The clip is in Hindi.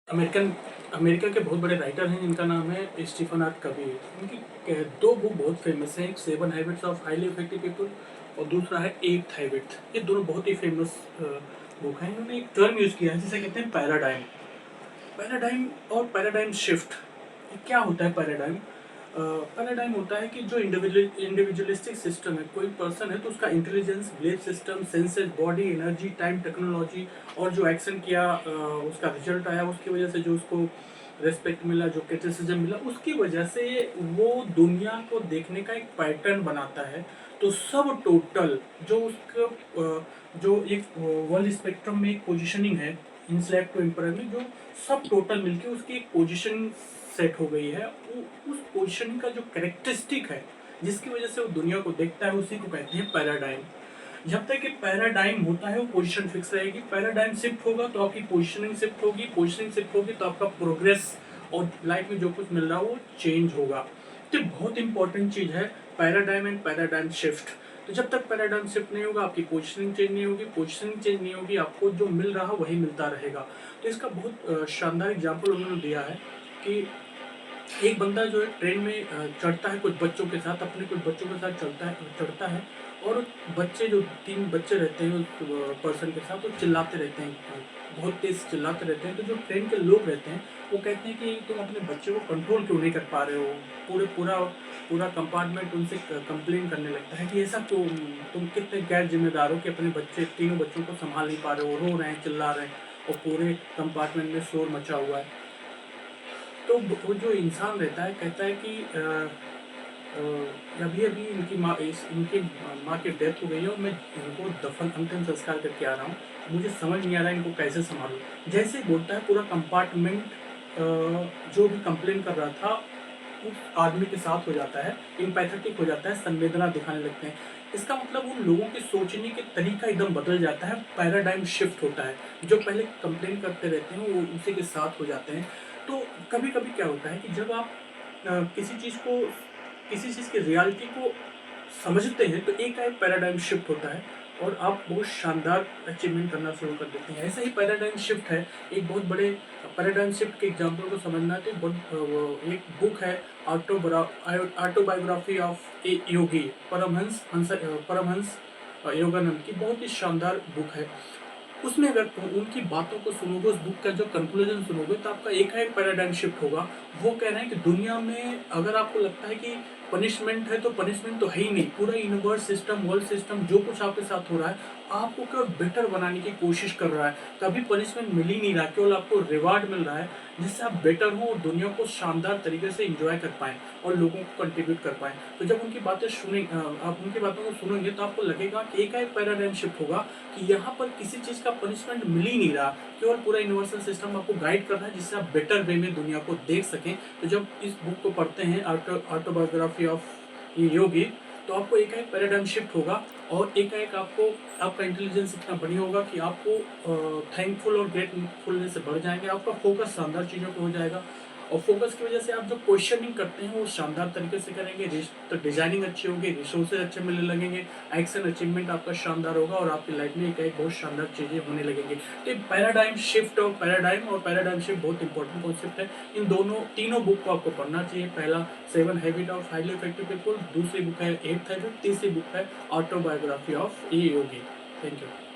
अमेरिकन अमेरिका के बहुत बड़े राइटर हैं जिनका नाम है स्टीफन आर कवी। उनकी दो बुक बहुत फेमस हैं, एक 7 habits of highly effective people और दूसरा है 8th हैबिट। ये दोनों बहुत ही फेमस बुक हैं। इन्होंने एक टर्म यूज़ किया है जिसे कहते हैं पैराडाइम। पैराडाइम और पैराडाइम शिफ्ट, ये क्या होता है पैराडाइम? पैराडाइम होता है कि जो इंडिविजुअलिस्टिक सिस्टम है, कोई पर्सन है तो उसका intelligence, belief system, senses, body, energy, time, technology और जो एक्शन किया उसका रिजल्ट आया, उसकी वजह से जो उसको रेस्पेक्ट मिला, जो क्रिटिसिज्म मिला, उसकी वजह से वो दुनिया को देखने का एक पैटर्न बनाता है। तो सब टोटल जो उसका जो एक वर्ल्ड स्पेक्ट्रम में एक पोजिशनिंग है इंस्लेक्ट टू एम्परर में, जो सब टोटल मिलके उसकी एक पोजिशनिंग सेट हो गई है। उस पोजिशनिंग का जो कैरेक्टरिस्टिक है जिसकी वजह से वो दुनिया को देखता है, उसी को कहते हैं पैराडाइम। जब तक कि पैराडाइम होता है वो पोजीशन फिक्स रहेगी। पैराडाइम शिफ्ट होगा तो आपकी पोजीशनिंग शिफ्ट होगी, पोजीशनिंग शिफ्ट होगी तो आपका प्रोग्रेस और लाइफ में जो कुछ मिल रहा है वो चेंज होगा। तो बहुत इंपॉर्टेंट चीज़ है पैराडाइम एंड पैराडाइम शिफ्ट। तो जब तक पैराडाइम शिफ्ट नहीं होगा आपकी पोजीशनिंग चेंज नहीं होगी, पोजीशनिंग चेंज नहीं होगी, आपको जो मिल रहा है वही मिलता रहेगा। तो इसका बहुत शानदार एग्जाम्पल उन्होंने दिया है कि एक बंदा जो है ट्रेन में चढ़ता है कुछ बच्चों के साथ, अपने कुछ बच्चों के साथ चढ़ता है और बच्चे जो 3 बच्चे रहते हैं उस पर्सन के साथ, वो चिल्लाते रहते हैं, बहुत तेज चिल्लाते रहते हैं। तो जो ट्रेन के लोग रहते हैं वो कहते हैं कि तुम अपने बच्चे को कंट्रोल क्यों नहीं कर पा रहे हो। पूरा कंपार्टमेंट उनसे कंप्लेन करने लगता है कि ऐसा क्यों, तुम कितने गैर जिम्मेदार हो कि अपने तीनों बच्चों को संभाल नहीं पा रहे हो, रो रहे हैं, चिल्ला रहे हैं और पूरे कंपार्टमेंट में शोर मचा हुआ है। तो वो जो इंसान रहता है कहता है कि अभी अभी इनकी माँ की डेथ हो गई है और मैं इनको दफन अंतिम संस्कार करके आ रहा हूँ, मुझे समझ नहीं आ रहा है इनको कैसे संभालूं। जैसे बोलता है पूरा कंपार्टमेंट जो भी कंप्लेन कर रहा था उस आदमी के साथ हो जाता है, इम्पैथेटिक हो जाता है, संवेदना दिखाने लगते हैं। इसका मतलब उन लोगों के सोचने के तरीका एकदम बदल जाता है, पैराडाइम शिफ्ट होता है। जो पहले कंप्लेन करते रहते हैं वो उसी के साथ हो जाते हैं। तो कभी कभी क्या होता है कि जब आप किसी चीज़ की रियलिटी को समझते हैं तो एक पैराडाइम शिफ्ट होता है और आप बहुत शानदार अचीवमेंट करना शुरू कर देते हैं। ऐसा ही पैराडाइम शिफ्ट है, एक बहुत बड़े पैराडाइम शिफ्ट के एग्जाम्पल को समझना है तो एक बुक है ऑटोबायोग्राफी ऑफ ए योगी, परमहंस योगानंद की, बहुत ही शानदार बुक है। उसमें अगर उनकी बातों को सुनोगे, उस बुक का जो कंक्लूजन सुनोगे तो आपका एक पैराडाइम शिफ्ट होगा। वो कह रहे हैं कि दुनिया में अगर आपको लगता है कि पनिशमेंट है तो पनिशमेंट तो है ही नहीं, पूरा यूनिवर्स सिस्टम, वर्ल्ड सिस्टम जो कुछ आपके साथ हो रहा है आपको केवल बेटर बनाने की कोशिश कर रहा है। कभी पनिशमेंट मिल ही नहीं रहा, केवल आपको रिवार्ड मिल रहा है जिससे आप बेटर हो और दुनिया को शानदार तरीके से एंजॉय कर पाएँ और लोगों को कंट्रीब्यूट कर पाएँ। तो जब उनकी बातें आप उनकी बातों को सुनेंगे तो आपको लगेगा कि एक पैराडाइम शिफ्ट होगा कि यहाँ पर किसी चीज़ का पनिशमेंट मिल ही नहीं रहा, केवल पूरा यूनिवर्सल सिस्टम आपको गाइड कर रहा है जिससे आप बेटर वे में दुनिया को देख सकें। तो जब इस बुक को पढ़ते हैं ऑटोबायोग्राफी ऑफ योगी, तो आपको एक पैराडाइम शिफ्ट होगा और एक आपको आपका इंटेलिजेंस इतना बढ़िया होगा कि आपको थैंकफुल और ग्रेटफुलनेस से बढ़ जाएंगे। आपका फोकस शानदार चीज़ों पर हो जाएगा और फोकस की वजह से आप जो क्वेश्चनिंग करते हैं वो शानदार तरीके से करेंगे, तो डिजाइनिंग अच्छी होगी, रिसोर्सेज अच्छे मिलने लगेंगे, एक्शन अचीवमेंट आपका शानदार होगा और आपकी लाइफ में एक बहुत शानदार चीज़ें होने लगेंगी। तो पैराडाइम शिफ्ट और पैराडाइम शिफ्ट बहुत इंपॉर्टेंट कॉन्सेप्ट है। इन तीनों बुक को आपको पढ़ना चाहिए। पहला 7 habit of highly effective people, दूसरी बुक है 8th हैबिट, तीसरी बुक है autobiography of A Yogi. Thank you.